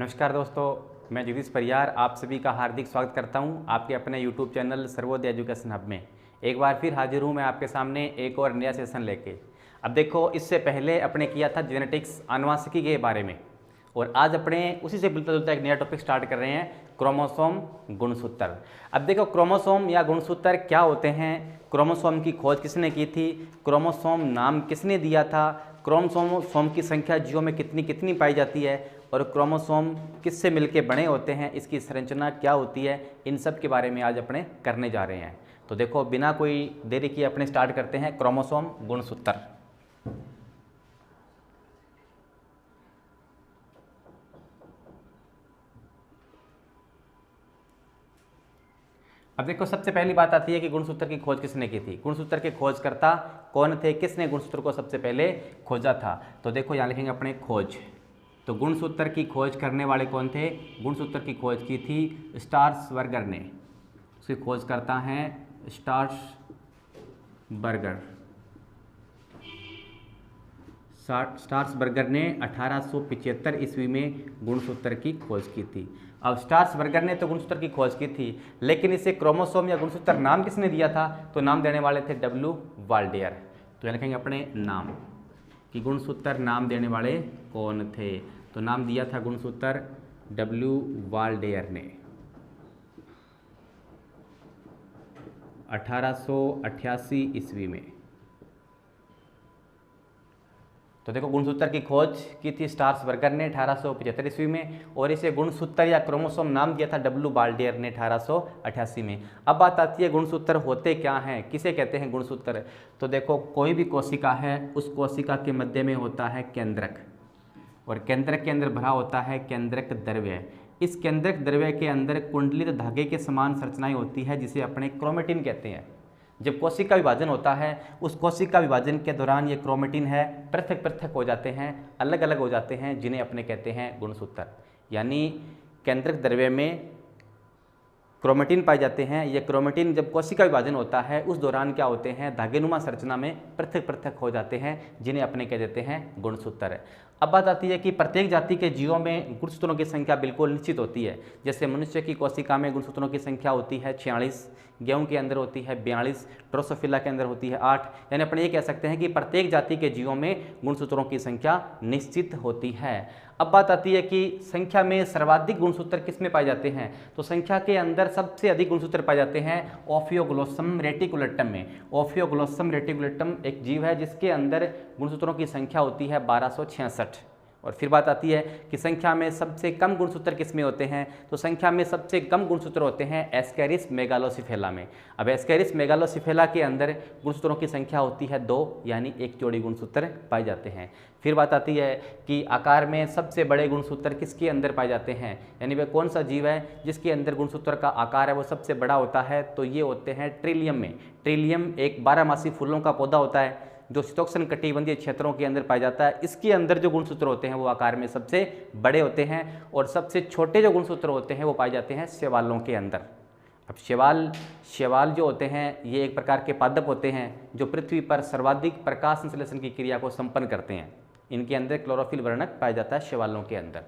नमस्कार दोस्तों, मैं जगदीश परियार आप सभी का हार्दिक स्वागत करता हूं आपके अपने YouTube channel Sarvodaya education hub में। एक बार फिर हाजिर हूं मैं आपके सामने एक और नया सेशन लेके। अब देखो, इससे पहले अपने किया था जेनेटिक्स आनुवांशिकी के बारे में, और आज अपने उसी से मिलता जुलता एक नया टॉपिक स्टार्ट कर रहे हैं, क्रोमोसोम गुणसूत्र। अब देखो, क्रोमोसोम या गुणसूत्र क्या होते हैं, क्रोमोसोम की खोज किसने की थी, क्रोमोसोम नाम किसने दिया था, क्रोमोसोम की संख्या जीवों में कितनी कितनी पाई जाती है, और क्रोमोसोम किससे मिलके बने होते हैं, इसकी संरचना क्या होती है, इन सब के बारे में आज अपने करने जा रहे हैं। तो देखो, बिना कोई देरी किए अपने स्टार्ट करते हैं क्रोमोसोम गुणसूत्र। अब देखो, सबसे पहली बात आती है कि गुणसूत्र की खोज किसने की थी, गुणसूत्र के खोजकर्ता कौन थे, किसने गुणसूत्र को सबसे पहले खोजा था। तो देखो, यहाँ लिखेंगे अपने खोज। तो गुणसूत्र की खोज करने वाले कौन थे, गुणसूत्र की खोज की थी स्टार्सबर्गर ने। उसकी खोज करता है स्टार्सबर्गर। स्टार्सबर्गर ने 1875 ईस्वी में गुणसूत्र की खोज की थी। अब स्टार्सबर्गर ने तो गुणसूत्र की खोज की थी, लेकिन इसे क्रोमोसोम या गुणसूत्र नाम किसने दिया था, तो नाम देने वाले थे डब्ल्यू वाल्डेयर। तो यहाँ लिखेंगे अपने नाम कि गुणसूत्र नाम देने वाले कौन थे। तो नाम दिया था गुणसूत्र डब्ल्यू वाल्डेयर ने 1888 ईस्वी में। तो देखो, गुणसूत्र की खोज की थी स्टार्सबर्गर ने 1875 ईस्वी में, और इसे गुणसूत्र या क्रोमोसोम नाम दिया था डब्ल्यू वाल्डेयर ने 1888 में। अब बात आती है गुणसूत्र होते क्या हैं, किसे कहते हैं गुणसूत्र। तो देखो, कोई भी कोशिका है, उस कोशिका के मध्य में होता है केंद्रक, और केंद्रक के अंदर भरा होता है केंद्रक द्रव्य। इस केंद्रक द्रव्य के अंदर कुंडलित धागे के समान संरचनाएं होती है, जिसे अपने क्रोमेटिन कहते हैं। जब कोशिका विभाजन होता है, उस कोशिका विभाजन के दौरान ये क्रोमेटिन है पृथक पृथक हो जाते हैं, अलग अलग हो जाते हैं, जिन्हें अपने कहते हैं गुणसूत्र। यानी केंद्रक द्रव्य में क्रोमेटिन पाए जाते हैं। ये क्रोमेटिन जब कोशिका विभाजन होता है उस दौरान क्या होते हैं, धागेनुमा संरचना में पृथक पृथक हो जाते हैं, जिन्हें अपने कह देते हैं गुणसूत्र। अब बात आती है कि प्रत्येक जाति के जीवों में गुणसूत्रों की संख्या बिल्कुल निश्चित होती है। जैसे मनुष्य की कोशिका में गुणसूत्रों की संख्या होती है 46, गेहूं के अंदर होती है 42, ड्रोसोफिला के अंदर होती है 8। यानी अपने ये कह सकते हैं कि प्रत्येक जाति के जीवों में गुणसूत्रों की संख्या निश्चित होती है। अब बात आती है कि संख्या में सर्वाधिक गुणसूत्र किस में पाए जाते हैं। तो संख्या के अंदर सबसे अधिक गुणसूत्र पाए जाते हैं ओफियोग्लोसम रेटिकुलेटम में। ओफियोग्लोसम रेटिकुलेटम एक जीव है जिसके अंदर गुणसूत्रों की संख्या होती है 1266। और फिर बात आती है कि संख्या में सबसे कम गुणसूत्र किस में होते हैं। तो संख्या में सबसे कम गुणसूत्र होते हैं एस्केरिस मेगालोसिफेला में। अब एस्केरिस मेगालोसिफेला के अंदर गुणसूत्रों की संख्या होती है 2, यानी एक जोड़ी गुणसूत्र पाए जाते हैं। फिर बात आती है कि आकार में सबसे बड़े गुणसूत्र किसके अंदर पाए जाते हैं, यानी वह कौन सा जीव है जिसके अंदर गुणसूत्र का आकार है वो सबसे बड़ा होता है। तो ये होते हैं ट्रिलियम में। ट्रिलियम एक 12मासी फूलों का पौधा होता है जो शीतोष्ण कटिबंधीय क्षेत्रों के अंदर पाया जाता है। इसके अंदर जो गुणसूत्र होते हैं वो आकार में सबसे बड़े होते हैं, और सबसे छोटे जो गुणसूत्र होते हैं वो पाए जाते हैं शैवालों के अंदर। अब शैवाल जो होते हैं ये एक प्रकार के पादप होते हैं जो पृथ्वी पर सर्वाधिक प्रकाश संश्लेषण की क्रिया को संपन्न करते हैं। इनके अंदर क्लोरोफिल वर्णक पाया जाता है शैवालों के अंदर।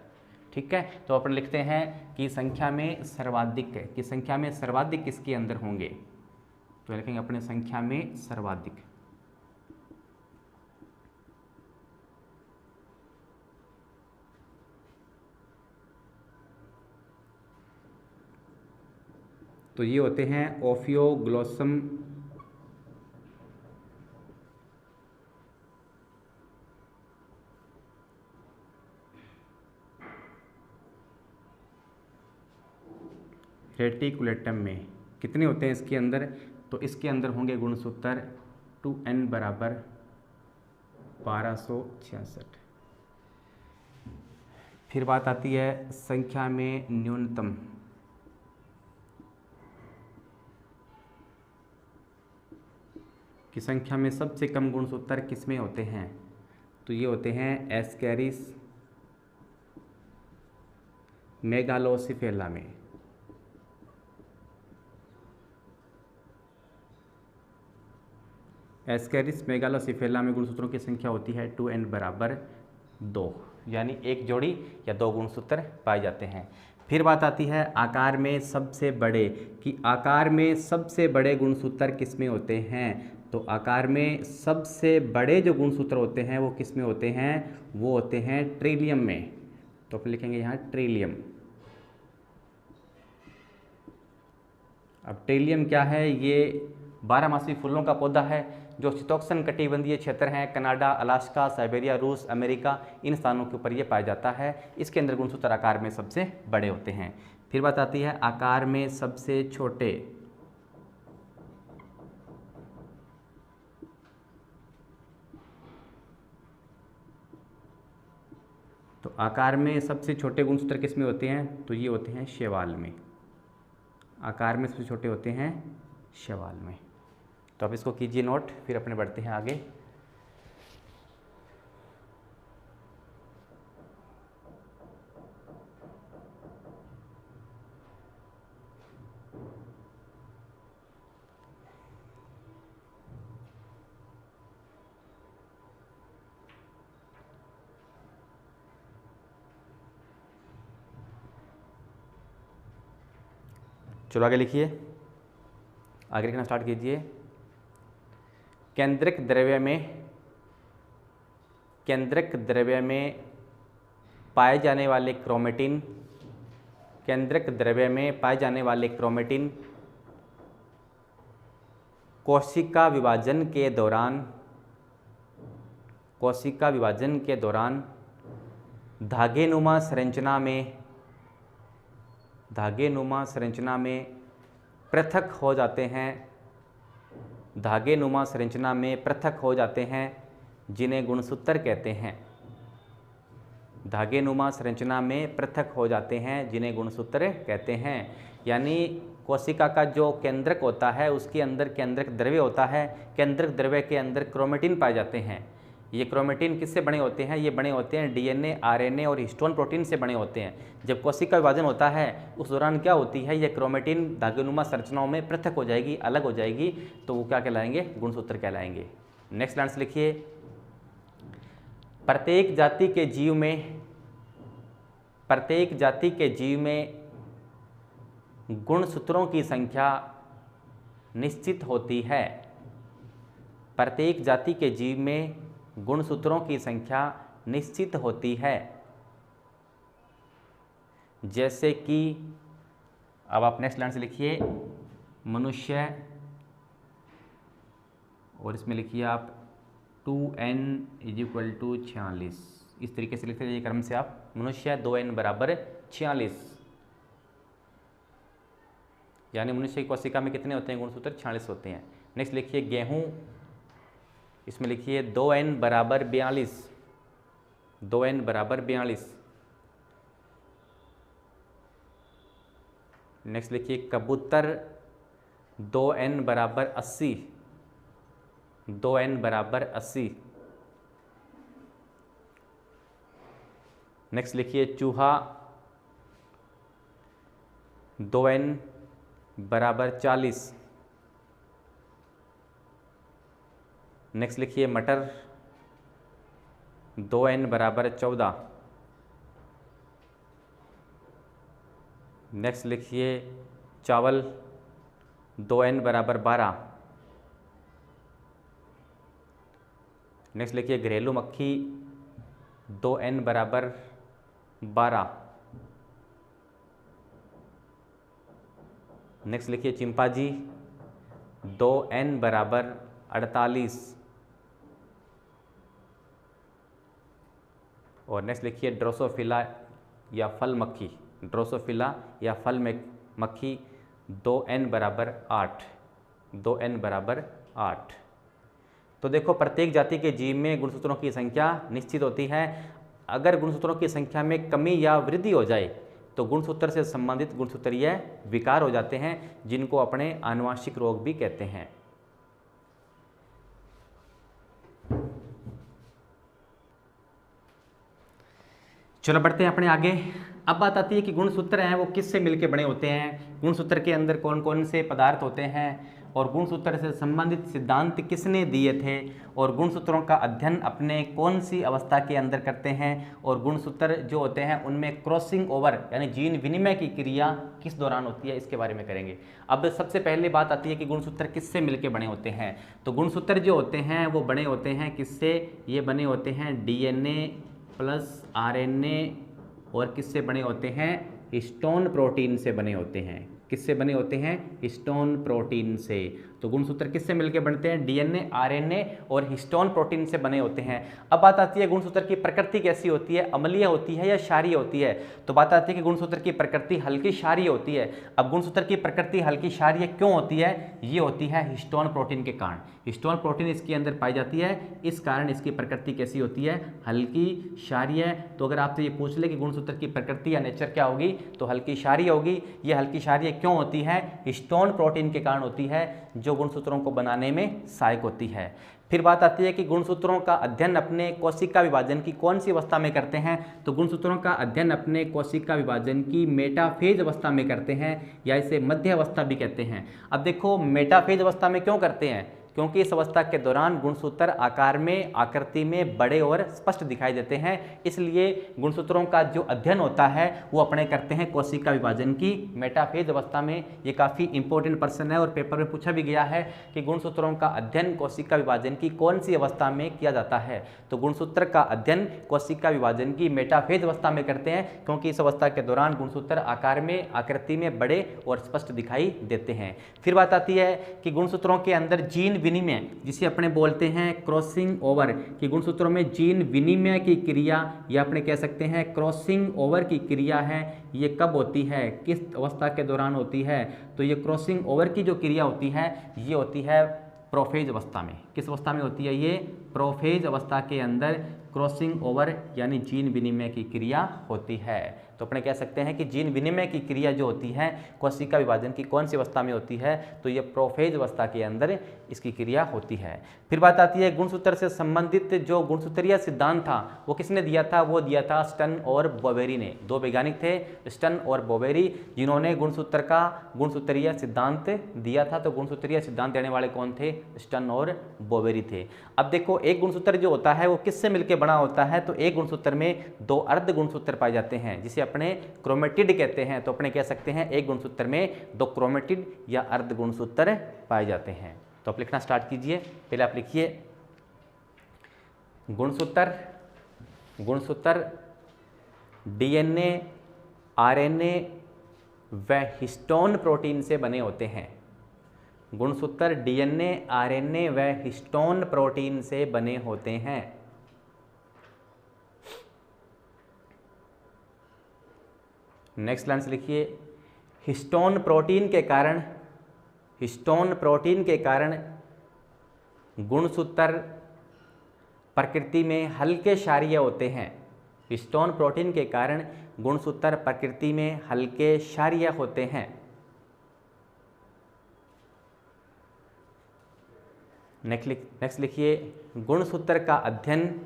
ठीक है, तो अपन लिखते हैं कि संख्या में सर्वाधिक किसके अंदर होंगे। तो लिखेंगे अपने संख्या में सर्वाधिक। तो ये होते हैं ओफियोग्लोसम रेटिकुलेटम में। कितने होते हैं इसके अंदर, तो इसके अंदर होंगे गुणसूत्र 2n बराबर 1266। फिर बात आती है संख्या में न्यूनतम। कि संख्या में सबसे कम गुणसूत्र किसमें होते हैं। तो ये होते हैं एस्केरिस मेगालोसिफेला में। एस्केरिस मेगालोसिफेला में गुणसूत्रों की संख्या होती है 2n बराबर 2। यानी एक जोड़ी या दो गुणसूत्र पाए जाते हैं। फिर बात आती है आकार में सबसे बड़े, कि आकार में सबसे बड़े गुणसूत्र किस में होते हैं। तो आकार में सबसे बड़े जो गुणसूत्र होते हैं वो किस में होते हैं, वो होते हैं ट्रिलियम में। तो फिर लिखेंगे यहाँ ट्रिलियम। अब ट्रिलियम क्या है, ये 12मासी फूलों का पौधा है जो शीतोष्ण कटिबंधीय क्षेत्र हैं, कनाडा, अलास्का, साइबेरिया, रूस, अमेरिका, इन स्थानों के ऊपर ये पाया जाता है। इसके अंदर गुणसूत्र आकार में सबसे बड़े होते हैं। फिर बात आती है आकार में सबसे छोटे, तो आकार में सबसे छोटे गुणसूत्र किस में होते हैं, तो ये होते हैं शैवाल में। आकार में सबसे छोटे होते हैं शैवाल में। तो अब इसको कीजिए नोट, फिर अपने बढ़ते हैं आगे। चलो आगे लिखिए, आगे लिखना स्टार्ट कीजिए। केंद्रक द्रव्य में पाए जाने वाले क्रोमेटिन, केंद्रक द्रव्य में पाए जाने वाले क्रोमेटिन कोशिका विभाजन के दौरान धागेनुमा संरचना में पृथक हो जाते हैं, जिन्हें गुणसूत्र कहते हैं। धागेनुमा संरचना में पृथक हो जाते हैं, जिन्हें गुणसूत्र कहते हैं। यानी कोशिका का जो केंद्रक होता है उसके अंदर केंद्रक द्रव्य होता है, केंद्रक द्रव्य के अंदर क्रोमेटिन पाए जाते हैं। ये क्रोमेटिन किससे बने होते हैं, ये बने होते हैं डीएनए, आरएनए और हिस्टोन प्रोटीन से बने होते हैं। जब कोशिका विभाजन होता है उस दौरान क्या होती है, ये क्रोमेटिन धागेनुमा संरचनाओं में पृथक हो जाएगी, अलग हो जाएगी, तो वो क्या कहलाएंगे, गुणसूत्र कहलाएंगे। नेक्स्ट लाइन से लिखिए, प्रत्येक जाति के जीव में गुणसूत्रों की संख्या निश्चित होती है। प्रत्येक जाति के जीव में गुणसूत्रों की संख्या निश्चित होती है। जैसे कि अब आप नेक्स्ट लाइन से लिखिए, मनुष्य, और इसमें लिखिए आप 2n = 46। इस तरीके से लिखते जाइए क्रम से आप, मनुष्य 2n = 46, यानी मनुष्य की कोशिका में कितने होते हैं गुणसूत्र, 46 होते हैं। नेक्स्ट लिखिए गेहूं, इसमें लिखिए 2n = 42, 2n = 42। नेक्स्ट लिखिए कबूतर, 2n = 80, 2n = 80। नेक्स्ट लिखिए चूहा, 2n = 40। नेक्स्ट लिखिए मटर, 2n = 14। नेक्स्ट लिखिए चावल, 2n = 12। नेक्स्ट लिखिए घरेलू मक्खी, 2n = 12। नेक्स्ट लिखिए चिंपांजी, 2n = 48। और नेक्स्ट लिखिए ड्रोसोफिला या फल मक्खी, ड्रोसोफिला या फल मक्खी, 2n = 8, 2n = 8। तो देखो प्रत्येक जाति के जीव में गुणसूत्रों की संख्या निश्चित होती है। अगर गुणसूत्रों की संख्या में कमी या वृद्धि हो जाए तो गुणसूत्र से संबंधित गुणसूत्रीय विकार हो जाते हैं, जिनको अपने आनुवांशिक रोग भी कहते हैं। चलो बढ़ते हैं अपने आगे। अब बात आती है कि गुणसूत्र हैं वो किससे मिलके बने होते हैं, गुणसूत्र के अंदर कौन कौन से पदार्थ होते हैं, और गुणसूत्र से संबंधित सिद्धांत किसने दिए थे, और गुणसूत्रों का अध्ययन अपने कौन सी अवस्था के अंदर करते हैं, और गुणसूत्र जो होते हैं उनमें क्रॉसिंग ओवर यानी जीन विनिमय की क्रिया किस दौरान होती है, इसके बारे में करेंगे। अब सबसे पहले बात आती है कि गुणसूत्र किससे मिलकर बने होते हैं। तो गुणसूत्र जो होते हैं वो बने होते हैं किससे, ये बने होते हैं डीएनए प्लस आरएनए, और किससे बने होते हैं, हिस्टोन प्रोटीन से बने होते हैं। किससे बने होते हैं, हिस्टोन प्रोटीन से। तो गुणसूत्र किससे मिलकर बनते हैं, डीएनए, आरएनए और हिस्टोन प्रोटीन से बने होते हैं। अब बात आती है गुणसूत्र की प्रकृति कैसी होती है, अम्लीय होती है या क्षारीय होती है। तो बात आती है कि गुणसूत्र की प्रकृति हल्की क्षारीय होती है। अब गुणसूत्र की प्रकृति हल्की क्षारीय क्यों होती है, ये होती है हिस्टोन प्रोटीन के कारण। हिस्टोन प्रोटीन इसके अंदर पाई जाती है, इस कारण इसकी प्रकृति कैसी होती है, हल्की क्षारीय। तो अगर आपसे ये पूछ ले कि गुणसूत्र की प्रकृति या नेचर क्या होगी, तो हल्की क्षारीय होगी। ये हल्की क्षारीय क्यों होती है, हिस्टोन प्रोटीन के कारण होती है, जो गुणसूत्रों को बनाने में सहायक होती है। फिर बात आती है कि गुणसूत्रों का अध्ययन अपने कोशिका विभाजन की कौन सी अवस्था में करते हैं। तो गुणसूत्रों का अध्ययन अपने कोशिका विभाजन की मेटाफेज अवस्था में करते हैं, या इसे मध्य अवस्था भी कहते हैं। अब देखो मेटाफेज अवस्था में क्यों करते हैं, क्योंकि इस अवस्था के दौरान गुणसूत्र आकार में, आकृति में बड़े और स्पष्ट दिखाई देते हैं। इसलिए गुणसूत्रों का जो अध्ययन होता है वो अपने करते हैं कोशिका विभाजन की मेटाफेज अवस्था में। ये काफ़ी इंपॉर्टेंट प्रश्न है और पेपर में पूछा भी गया है कि गुणसूत्रों का अध्ययन कोशिका विभाजन की कौन सी अवस्था में किया जाता है। तो गुणसूत्र का अध्ययन कोशिका विभाजन की मेटाफेज अवस्था में करते हैं, क्योंकि इस अवस्था के दौरान गुणसूत्र आकार में, आकृति में बड़े और स्पष्ट दिखाई देते हैं। फिर बात आती है कि गुणसूत्रों के अंदर जीन विनिमय, जिसे अपने बोलते हैं क्रॉसिंग ओवर, कि गुणसूत्रों में जीन विनिमय की क्रिया, या अपने कह सकते हैं क्रॉसिंग ओवर की क्रिया है, ये कब होती है, किस अवस्था के दौरान होती है। तो ये क्रॉसिंग ओवर की जो क्रिया होती है ये होती है प्रोफेज अवस्था में। किस अवस्था में होती है, ये प्रोफेज अवस्था के अंदर क्रॉसिंग ओवर यानी जीन विनिमय की क्रिया होती है। तो अपने कह सकते हैं कि जीन विनिमय की क्रिया जो होती है कोशिका विभाजन की कौन सी अवस्था में होती है, तो ये प्रोफेज अवस्था के अंदर इसकी क्रिया होती है। फिर बात आती है गुणसूत्र से संबंधित जो गुणसूत्रीय सिद्धांत था वो किसने दिया था, वो दिया था स्टन और बोवेरी ने। दो वैज्ञानिक थे, स्टन और बोवेरी, जिन्होंने गुणसूत्र का गुणसूत्रीय सिद्धांत दिया था। तो गुणसूत्रीय सिद्धांत देने वाले कौन थे, स्टन और बोवेरी थे। अब देखो एक गुणसूत्र जो होता है वो किससे मिलकर बना होता है, तो एक गुणसूत्र में दो अर्ध गुणसूत्र पाए जाते हैं जिसे अपने क्रोमेटिड कहते हैं। तो अपने कह सकते हैं एक गुणसूत्र में दो क्रोमेटिड या अर्ध गुणसूत्र पाए जाते हैं। तो आप लिखना स्टार्ट कीजिए। पहले आप लिखिए गुणसूत्र, गुणसूत्र डीएनए, आरएनए व हिस्टोन प्रोटीन से बने होते हैं। गुणसूत्र डीएनए, आरएनए व हिस्टोन प्रोटीन से बने होते हैं। नेक्स्ट लाइन से लिखिए हिस्टोन प्रोटीन के कारण, हिस्टोन प्रोटीन के कारण गुणसूत्र प्रकृति में हल्के क्षारीय होते हैं। हिस्टोन प्रोटीन के कारण गुणसूत्र प्रकृति में हल्के क्षारीय होते हैं। नेक्स्ट लिखिए गुणसूत्र का अध्ययन,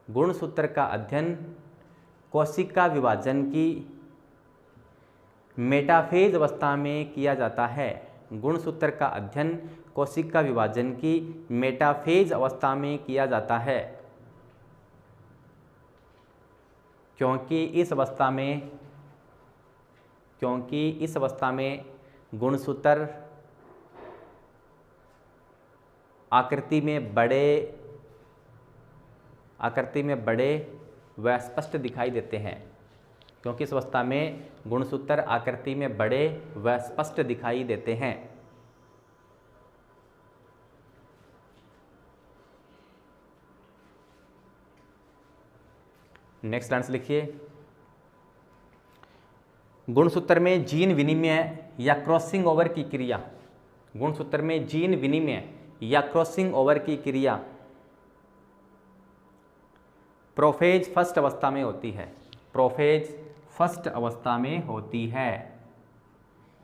गुणसूत्र का अध्ययन कोशिका विभाजन की मेटाफेज अवस्था में किया जाता है। गुणसूत्र का अध्ययन कोशिका विभाजन की मेटाफेज अवस्था में किया जाता है, क्योंकि इस अवस्था में गुणसूत्र आकृति में बड़े व स्पष्ट दिखाई देते हैं। क्योंकि इस अवस्था में गुणसूत्र आकृति में बड़े व स्पष्ट दिखाई देते हैं। नेक्स्ट लाइन लिखिए गुणसूत्र में जीन विनिमय या क्रॉसिंग ओवर की क्रिया, गुणसूत्र में जीन विनिमय या क्रॉसिंग ओवर की क्रिया प्रोफेज फर्स्ट अवस्था में होती है। प्रोफेज फर्स्ट अवस्था में होती है।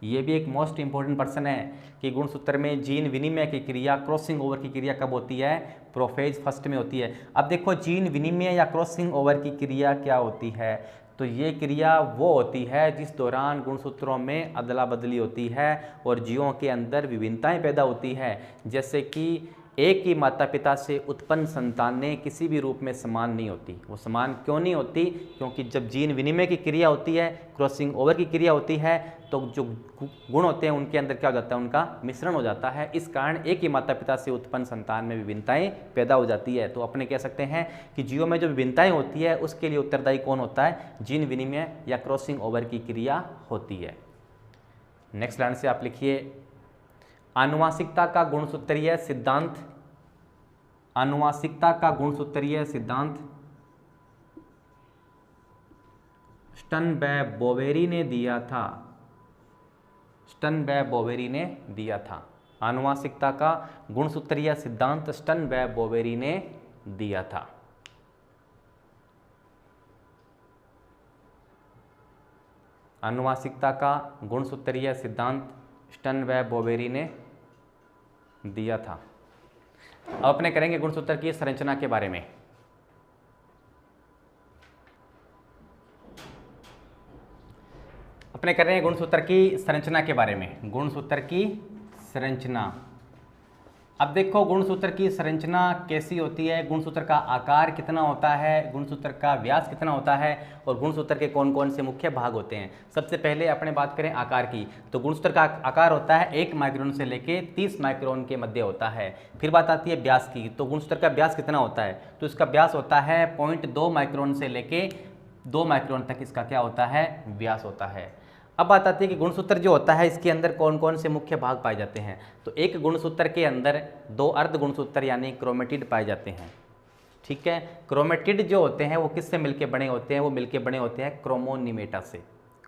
ये भी एक मोस्ट इंपॉर्टेंट प्रश्न है कि गुणसूत्र में जीन विनिमय की क्रिया, क्रॉसिंग ओवर की क्रिया कब होती है, प्रोफेज फर्स्ट में होती है। अब देखो जीन विनिमय या क्रॉसिंग ओवर की क्रिया क्या होती है, तो ये क्रिया वो होती है जिस दौरान गुणसूत्रों में अदला बदली होती है और जीवों के अंदर विभिन्नताएं पैदा होती है, जैसे कि एक ही माता पिता से उत्पन्न संतानें किसी भी रूप में समान नहीं होती। वो समान क्यों नहीं होती? क्योंकि जब जीन विनिमय की क्रिया होती है, क्रॉसिंग ओवर की क्रिया होती है, तो जो गुण होते हैं उनके अंदर क्या हो जाता है, उनका मिश्रण हो जाता है। इस कारण एक ही माता पिता से उत्पन्न संतान में विभिन्नताएं पैदा हो जाती है। तो अपने कह सकते हैं कि जीवों में जो विभिन्नताएं होती है उसके लिए उत्तरदायी कौन होता है? जीन विनिमय या क्रॉसिंग ओवर की क्रिया होती है। नेक्स्ट लाइन से आप लिखिए, आनुवांशिकता का गुणसूत्रीय सिद्धांत। आनुवांशिकता का गुणसूत्रीय सिद्धांत स्टनबैक-बोवेरी ने दिया था। स्टनबैक-बोवेरी ने दिया था। आनुवांशिकता का गुणसूत्रीय सिद्धांत स्टनबैक-बोवेरी ने दिया था। आनुवांशिकता का गुणसूत्रीय सिद्धांत स्टनबैक-बोवेरी ने दिया था। अब अपने करेंगे गुणसूत्र की संरचना के बारे में। अपने कर रहे हैं गुणसूत्र की संरचना के बारे में। गुणसूत्र की संरचना, अब देखो गुणसूत्र की संरचना कैसी होती है, गुणसूत्र का आकार कितना होता है, गुणसूत्र का व्यास कितना होता है और गुणसूत्र के कौन कौन से मुख्य भाग होते हैं। सबसे पहले अपने बात करें आकार की, तो गुणसूत्र का आकार होता है 1 माइक्रोन से लेके 30 माइक्रोन के मध्य होता है। फिर बात आती है व्यास की, तो गुणसूत्र का व्यास कितना होता है, तो इसका व्यास होता है 0.2 माइक्रोन से लेके 2 माइक्रोन तक इसका क्या होता है, व्यास होता है। अब बात आती है कि गुणसूत्र जो होता है इसके अंदर कौन कौन से मुख्य भाग पाए जाते हैं। तो एक गुणसूत्र के अंदर 2 अर्ध गुणसूत्र यानी क्रोमेटिड पाए जाते हैं। ठीक है, क्रोमेटिड जो होते हैं वो किससे मिलके बने होते हैं, वो मिलके बने होते हैं क्रोमोनिमेटा से।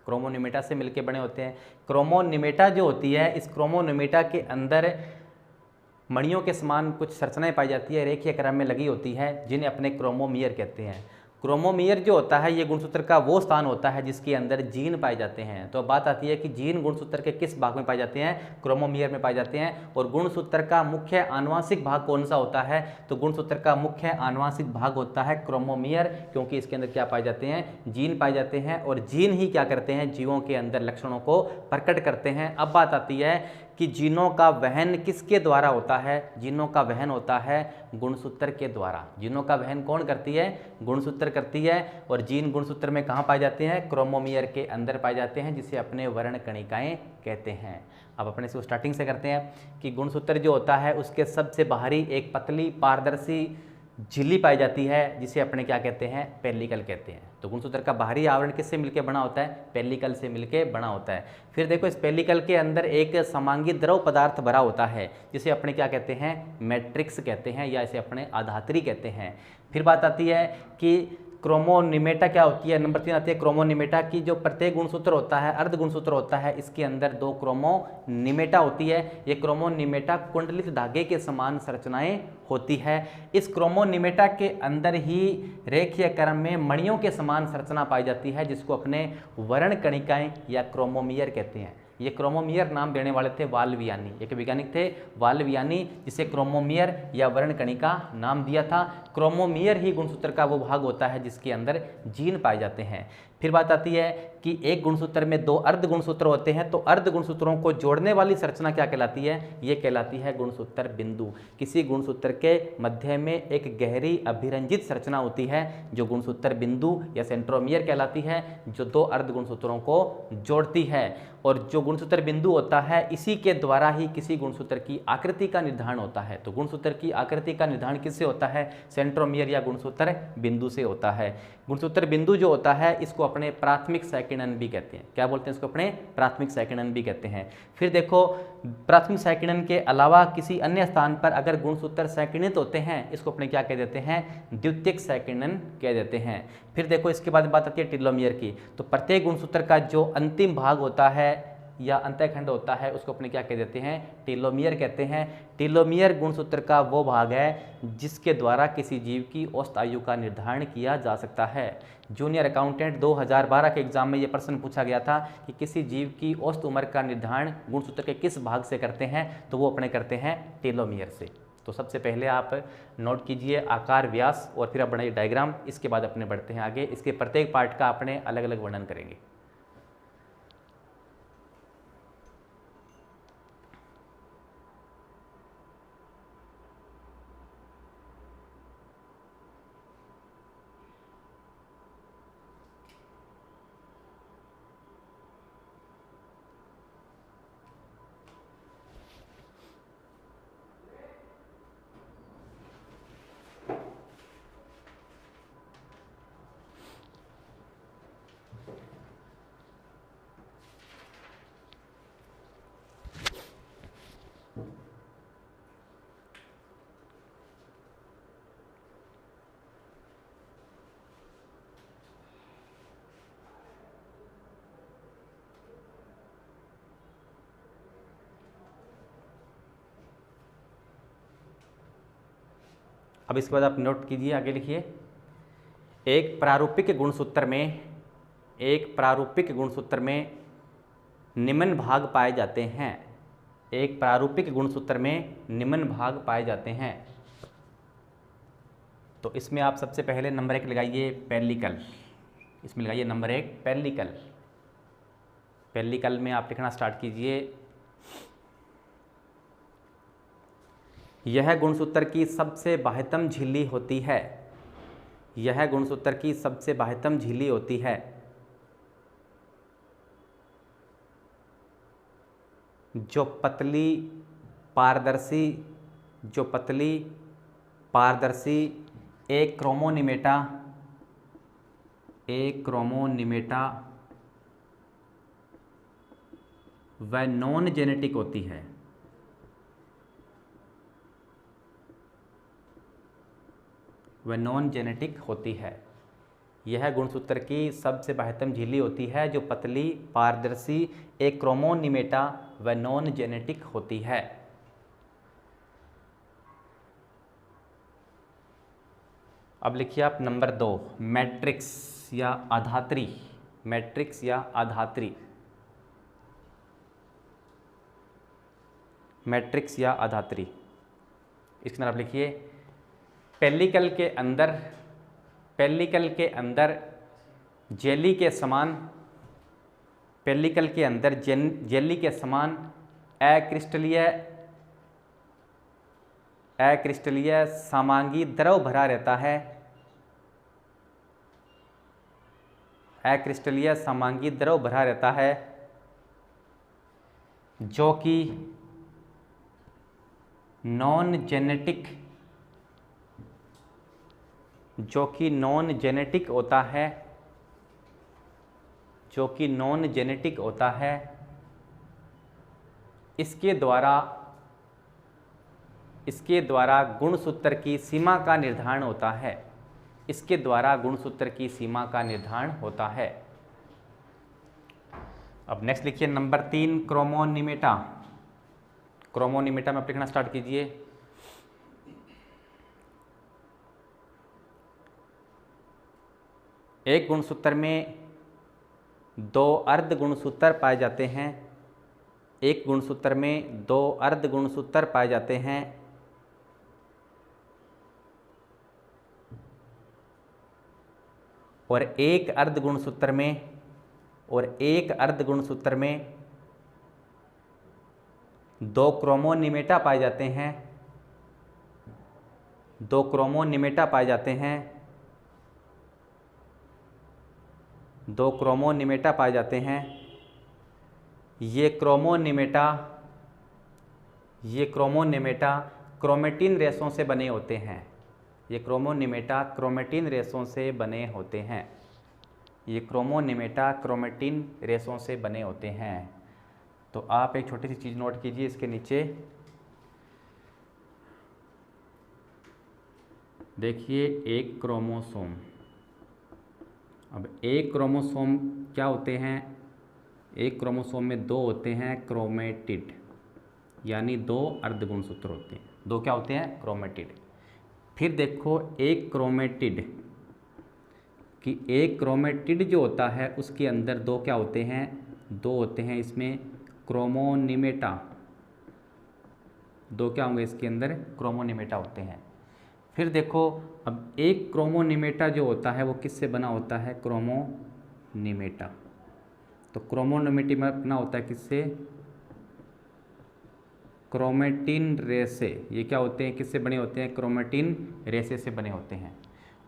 क्रोमोनिमेटा से मिलके बने होते हैं। क्रोमोनिमेटा जो होती है, इस क्रोमोनिमेटा के अंदर मणियों के समान कुछ संरचनाएं पाई जाती है, रेखीय क्रम में लगी होती है, जिन्हें अपने क्रोमोमियर कहते हैं। क्रोमोमियर जो होता है ये गुणसूत्र का वो स्थान होता है जिसके अंदर जीन पाए जाते हैं। तो बात आती है कि जीन गुणसूत्र के किस भाग में पाए जाते हैं, क्रोमोमियर में पाए जाते हैं। और गुणसूत्र का मुख्य आनुवांशिक भाग कौन सा होता है, तो गुणसूत्र का मुख्य आनुवांशिक भाग होता है क्रोमोमियर, क्योंकि इसके अंदर क्या पाए जाते हैं, जीन पाए जाते हैं। और जीन ही क्या करते हैं, जीवों के अंदर लक्षणों को प्रकट करते हैं। अब बात आती है कि जीनों का वहन किसके द्वारा होता है, जीनों का वहन होता है गुणसूत्र के द्वारा। जीनों का वहन कौन करती है, गुणसूत्र करती है। और जीन गुणसूत्र में कहाँ पाए जाते हैं, क्रोमोमियर के अंदर पाए जाते हैं, जिसे अपने वर्ण कणिकाएं कहते हैं। अब अपने से स्टार्टिंग से करते हैं कि गुणसूत्र जो होता है उसके सबसे बाहरी एक पतली पारदर्शी झिल्ली पाई जाती है, जिसे अपने क्या कहते हैं, पेल्लिकल कहते हैं। तो गुणसूत्र का बाहरी आवरण किससे मिलकर बना होता है, पेल्लिकल से मिलकर बना होता है। फिर देखो इस पेल्लिकल के अंदर एक समांगी द्रव पदार्थ भरा होता है, जिसे अपने क्या कहते हैं, मैट्रिक्स कहते हैं, या इसे अपने आधात्री कहते हैं। फिर बात आती है कि क्रोमोनिमेटा क्या होती है, नंबर 3 आती है क्रोमोनिमेटा की। जो प्रत्येक गुणसूत्र होता है, अर्ध गुणसूत्र होता है, इसके अंदर 2 क्रोमोनिमेटा होती है। ये क्रोमोनिमेटा कुंडलित धागे के समान संरचनाएं होती है। इस क्रोमोनिमेटा के अंदर ही रेखीय क्रम में मणियों के समान संरचना पाई जाती है, जिसको अपने वर्ण कणिकाएं या क्रोमोमियर कहते हैं। ये क्रोमोमियर नाम देने वाले थे वाल्वियानी, एक वैज्ञानिक थे वाल्वियानी, जिसे क्रोमोमियर या वर्ण कणिका नाम दिया था। क्रोमोमियर ही गुणसूत्र का वो भाग होता है जिसके अंदर जीन पाए जाते हैं। फिर बात आती है कि एक गुणसूत्र में 2 अर्ध गुणसूत्र होते हैं, तो अर्ध गुणसूत्रों को जोड़ने वाली संरचना क्या कहलाती है, ये कहलाती है गुणसूत्र बिंदु। किसी गुणसूत्र के मध्य में एक गहरी अभिरंजित संरचना होती है जो गुणसूत्र बिंदु या सेंट्रोमियर कहलाती है, जो 2 अर्ध गुणसूत्रों को जोड़ती है। और जो गुणसूत्र बिंदु होता है, इसी के द्वारा ही किसी गुणसूत्र की आकृति का निर्धारण होता है। तो गुणसूत्र की आकृति का निर्धारण किससे होता है, सेंट्रोमियर या गुणसूत्र बिंदु से होता है। गुणसूत्र बिंदु जो होता है इसको अपने प्राथमिक सैकिनन भी कहते हैं। क्या बोलते हैं इसको, अपने प्राथमिक सैकिनन भी कहते हैं। फिर देखो प्राथमिक सैकिनन के अलावा किसी अन्य स्थान पर अगर गुणसूत्र सैकिनित होते हैं, इसको अपने क्या कह देते हैं, द्वितीयक सैकिनन कह देते हैं। फिर देखो इसके बाद बात आती है टेलोमियर की। तो प्रत्येक गुणसूत्र का जो अंतिम भाग होता है या अंतःखंड होता है, उसको अपने क्या कह देते हैं, टेलोमियर कहते हैं। टेलोमियर गुणसूत्र का वो भाग है जिसके द्वारा किसी जीव की औसत आयु का निर्धारण किया जा सकता है। जूनियर अकाउंटेंट 2012 के एग्जाम में ये प्रश्न पूछा गया था कि किसी जीव की औसत उम्र का निर्धारण गुणसूत्र के किस भाग से करते हैं, तो वो अपने करते हैं टेलोमियर से। तो सबसे पहले आप नोट कीजिए आकार, व्यास और फिर आप बनाइए डायग्राम। इसके बाद अपने बढ़ते हैं आगे, इसके प्रत्येक पार्ट का अपने अलग अलग वर्णन करेंगे। अब इसके बाद आप नोट कीजिए, आगे लिखिए। एक प्रारूपिक गुणसूत्र में निम्न भाग पाए जाते हैं। एक प्रारूपिक गुणसूत्र में निम्न भाग पाए जाते हैं। तो इसमें आप सबसे पहले नंबर 1 लगाइए पेल्लिकल। इसमें लगाइए नंबर 1 पेल्लिकल। पेल्लिकल में आप लिखना स्टार्ट कीजिए। यह गुणसूत्र की सबसे बाह्यतम झिल्ली होती है। यह गुणसूत्र की सबसे बाह्यतम झिल्ली होती है। जो पतली पारदर्शी एक क्रोमोनिमेटा व नॉन जेनेटिक होती है। यह गुणसूत्र की सबसे बाह्यतम झिल्ली होती है जो पतली, पारदर्शी, एक क्रोमोनिमेटा व नॉन जेनेटिक होती है। अब लिखिए आप नंबर 2 मैट्रिक्स या आधात्री। इसके अंदर आप लिखिए पेल्लिकल के अंदर जेली के समान अक्रिस्टलीय समांगी द्रव भरा रहता है। जो कि नॉन जेनेटिक होता है। इसके द्वारा गुणसूत्र की सीमा का निर्धारण होता है। अब नेक्स्ट लिखिए नंबर 3 क्रोमोनिमेटा में आप लिखना स्टार्ट कीजिए। एक गुणसूत्र में 2 अर्ध गुणसूत्र पाए जाते हैं। और एक अर्ध गुणसूत्र में 2 क्रोमोनिमेटा पाए जाते हैं। ये क्रोमोनिमेटा क्रोमेटिन रेशों से बने होते हैं। तो आप एक छोटी सी चीज़ नोट कीजिए इसके नीचे। देखिए एक क्रोमोसोम। अब एक क्रोमोसोम क्या होते हैं? एक क्रोमोसोम में 2 होते हैं क्रोमेटिड, यानी 2 अर्धगुणसूत्र होते हैं। 2 क्या होते हैं? क्रोमेटिड। फिर देखो एक क्रोमेटिड जो होता है उसके अंदर 2 क्या होते हैं? 2 होते हैं इसमें क्रोमोनिमेटा, 2 क्या होंगे इसके अंदर क्रोमोनिमेटा होते हैं। फिर देखो अब एक क्रोमोनिमेटा जो होता है वो किससे बना होता है, क्रोमोनिमेटा। तो क्रोमोनिमेटा बना होता है किससे, क्रोमेटिन रे से। ये क्या होते हैं, किससे बने होते हैं, क्रोमेटिन रेसे से बने होते हैं।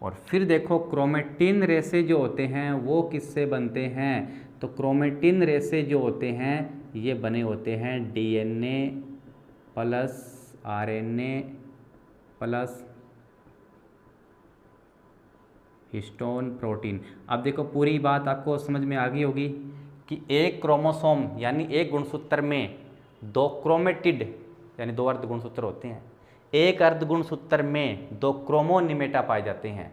और फिर देखो क्रोमेटिन रेसे जो होते हैं वो किससे बनते हैं, तो क्रोमेटिन रेसे जो होते हैं ये बने होते हैं DNA plus RNA plus histone protein. अब देखो पूरी बात आपको समझ में आ गई होगी कि एक क्रोमोसोम यानी एक गुणसूत्र में 2 क्रोमेटिड यानी 2 अर्ध गुणसूत्र होते हैं। एक अर्ध गुणसूत्र में 2 क्रोमोनिमेटा पाए जाते हैं।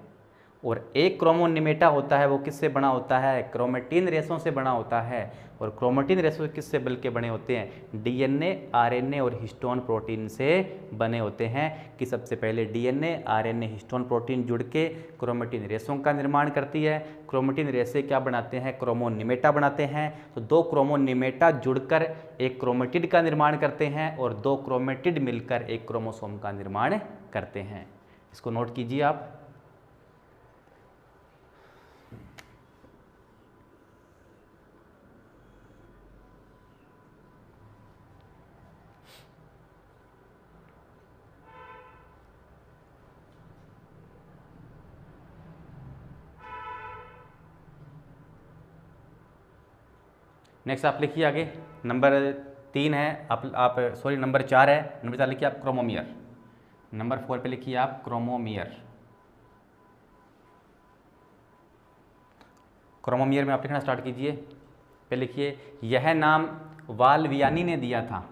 और एक क्रोमोनिमेटा होता है वो किससे बना होता है, क्रोमेटिन रेसों से बना होता है। और क्रोमेटिन रेसों किससे बल्कि बने होते हैं, डीएनए आरएनए और हिस्टोन प्रोटीन से बने होते हैं। कि सबसे पहले डीएनए आरएनए हिस्टोन प्रोटीन जुड़ के क्रोमेटिन रेसों का निर्माण करती है। क्रोमेटिन रेसे क्या बनाते हैं, क्रोमोनिमेटा बनाते हैं। तो 2 क्रोमोनिमेटा जुड़कर एक क्रोमेटिड का निर्माण करते हैं और 2 क्रोमेटिड मिलकर एक क्रोमोसोम का निर्माण करते हैं। इसको नोट कीजिए आप। नेक्स्ट आप लिखिए आगे, नंबर 3 है आप सॉरी नंबर 4 है, नंबर 4 लिखिए आप क्रोमोमियर। नंबर 4 पे लिखिए आप क्रोमोमियर। क्रोमोमियर में आप लिखना स्टार्ट कीजिए। पे लिखिए यह नाम वाल्वियानी ने दिया था,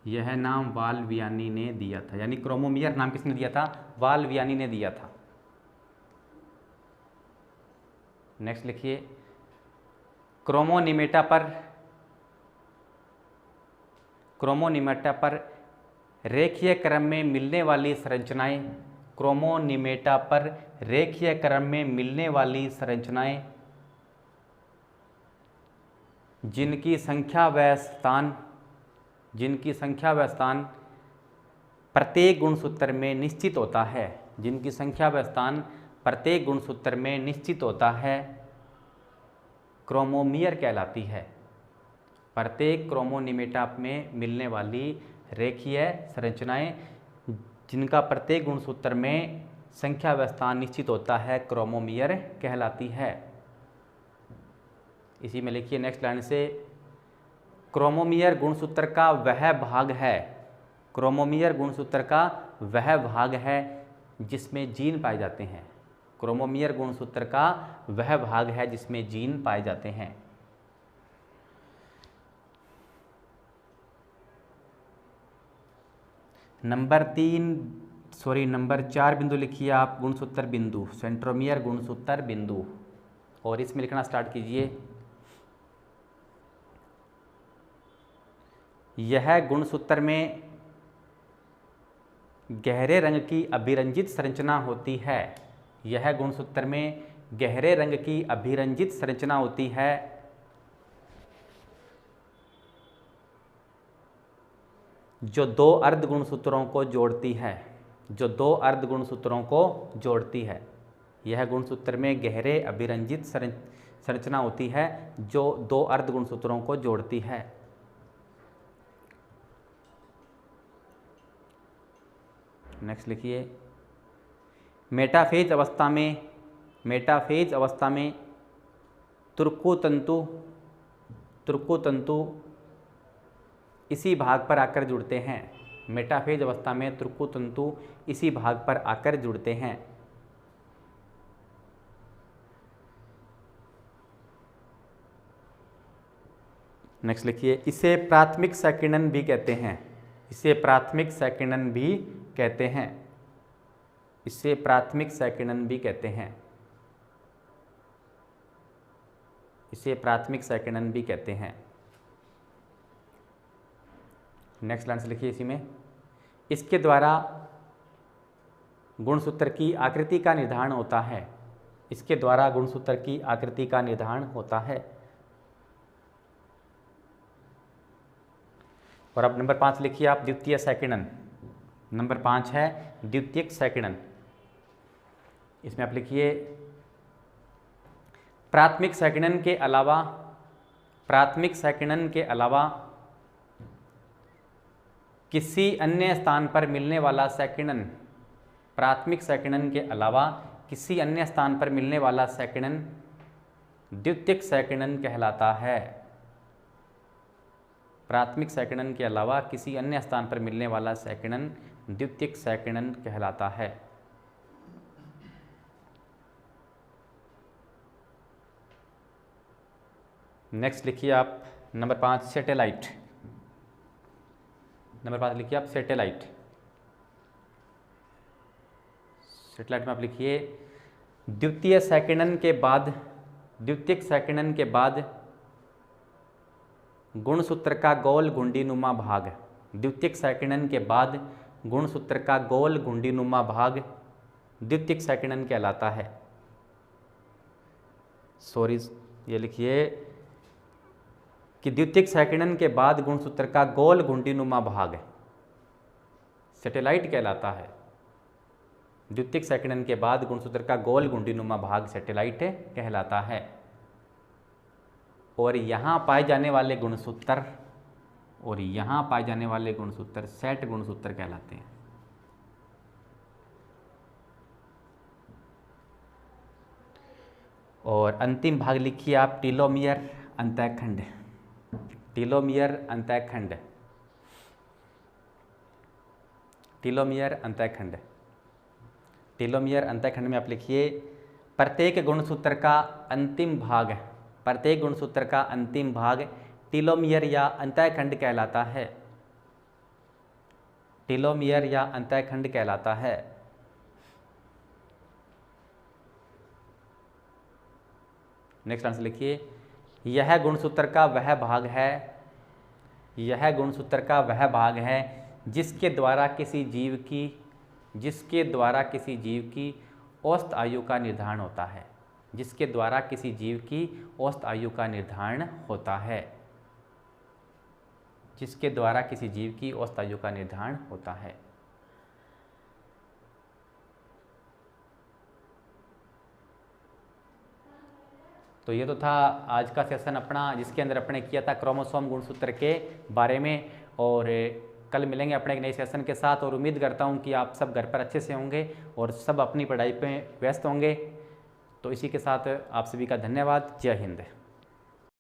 यह नाम वाल्वियानी ने दिया था। यानी क्रोमोमियर नाम किसने दिया था, वाल्वियानी ने दिया था। नेक्स्ट लिखिए क्रोमोनिमेटा पर रेखीय क्रम में मिलने वाली संरचनाएं, क्रोमोनिमेटा पर रेखीय क्रम में मिलने वाली संरचनाएं जिनकी संख्या व स्थान प्रत्येक गुणसूत्र में निश्चित होता है, जिनकी संख्या व स्थान प्रत्येक गुणसूत्र में निश्चित होता है, क्रोमोमियर कहलाती है। प्रत्येक क्रोमोनिमेटा में मिलने वाली रेखीय संरचनाएं जिनका प्रत्येक गुणसूत्र में संख्या व स्थान निश्चित होता है, क्रोमोमियर कहलाती है। इसी में लिखिए नेक्स्ट लाइन से, क्रोमोमियर गुणसूत्र का वह भाग है, क्रोमोमियर गुणसूत्र का वह भाग है जिसमें जीन पाए जाते हैं। क्रोमोमियर गुणसूत्र का वह भाग है जिसमें जीन पाए जाते हैं। नंबर 4 बिंदु लिखिए आप, गुणसूत्र बिंदु, सेंट्रोमियर गुणसूत्र बिंदु। और इसमें लिखना स्टार्ट कीजिए, यह गुणसूत्र में गहरे रंग की अभिरंजित संरचना होती है, यह गुणसूत्र में गहरे रंग की अभिरंजित संरचना होती है जो 2 अर्ध गुणसूत्रों को जोड़ती है, जो 2 अर्ध गुणसूत्रों को जोड़ती है। यह गुणसूत्र में गहरे अभिरंजित संरचना होती है जो 2 अर्ध गुणसूत्रों को जोड़ती है। नेक्स्ट लिखिए, मेटाफेज अवस्था में तुर्को तंतु इसी भाग पर आकर जुड़ते हैं। मेटाफेज अवस्था में तुर्को तंतु इसी भाग पर आकर जुड़ते हैं। नेक्स्ट लिखिए, इसे प्राथमिक संकीर्णन भी कहते हैं, इसे प्राथमिक संकीर्णन भी कहते हैं, इसे प्राथमिक संकीर्णन भी कहते हैं, इसे प्राथमिक संकीर्णन भी कहते हैं। नेक्स्ट लाइन से लिखिए इसी में, इसके द्वारा गुणसूत्र की आकृति का निर्धारण होता है, इसके द्वारा गुणसूत्र की आकृति का निर्धारण होता है। और अब नंबर 5 लिखिए आप, द्वितीय सैकड़न। नंबर 5 है द्वितीयक सैकड़न। इसमें आप लिखिए प्राथमिक सैकड़न के अलावा, प्राथमिक सैकड़न के अलावा किसी अन्य स्थान पर मिलने वाला सैकड़न, प्राथमिक सैकड़न के अलावा किसी अन्य स्थान पर मिलने वाला सैकड़न द्वितीयक सैकड़न कहलाता है। प्राथमिक सैकड़न के अलावा किसी अन्य स्थान पर मिलने वाला सैकड़न द्वितीयक सैकड़न कहलाता है। नेक्स्ट लिखिए आप नंबर 5 सैटेलाइट। नंबर 5 लिखिए आप सैटेलाइट। सैटेलाइट में आप लिखिए द्वितीय सैकड़न के बाद, द्वितीयक सैकड़न के बाद गुणसूत्र का गोल घुंडीनुमा भाग, द्वितीयक सैकड़न के बाद गुणसूत्र का गोल घुंडीनुमा भाग द्वितीयक सैकड़न कहलाता है। सॉरी, ये लिखिए कि द्वितीयक सैकड़न के बाद गुणसूत्र का गोल घुंडीनुमा भाग सैटेलाइट कहलाता है। द्वितीयक सैकड़न के बाद गुणसूत्र का गोल घुंडीनुमा भाग सैटेलाइट कहलाता है। और यहाँ पाए जाने वाले गुणसूत्र, और यहाँ पाए जाने वाले गुणसूत्र सेट गुणसूत्र कहलाते हैं। और अंतिम भाग लिखिए आप टीलोमियर अंतःखंड। टीलोमियर अंतःखंड। टीलोमियर अंतःखंड। टीलोमियर अंतःखंड में आप लिखिए प्रत्येक गुणसूत्र का अंतिम भाग, प्रत्येक गुणसूत्र का अंतिम भाग टीलोमियर या अंतःखंड कहलाता है। टीलोमियर या अंतःखंड कहलाता है। नेक्स्ट आंसर लिखिए यह गुणसूत्र का वह भाग है, यह गुणसूत्र का वह भाग है जिसके द्वारा किसी जीव की, जिसके द्वारा किसी जीव की औसत आयु का निर्धारण होता है, जिसके द्वारा किसी जीव की औसत आयु का निर्धारण होता है, जिसके द्वारा किसी जीव की औसत आयु का निर्धारण होता है। तो ये तो था आज का सेशन अपना, जिसके अंदर अपने किया था क्रोमोसोम गुणसूत्र के बारे में। और कल मिलेंगे अपने एक नए सेशन के साथ, और उम्मीद करता हूँ कि आप सब घर पर अच्छे से होंगे और सब अपनी पढ़ाई पे व्यस्त होंगे। तो इसी के साथ आप सभी का धन्यवाद। जय हिंद।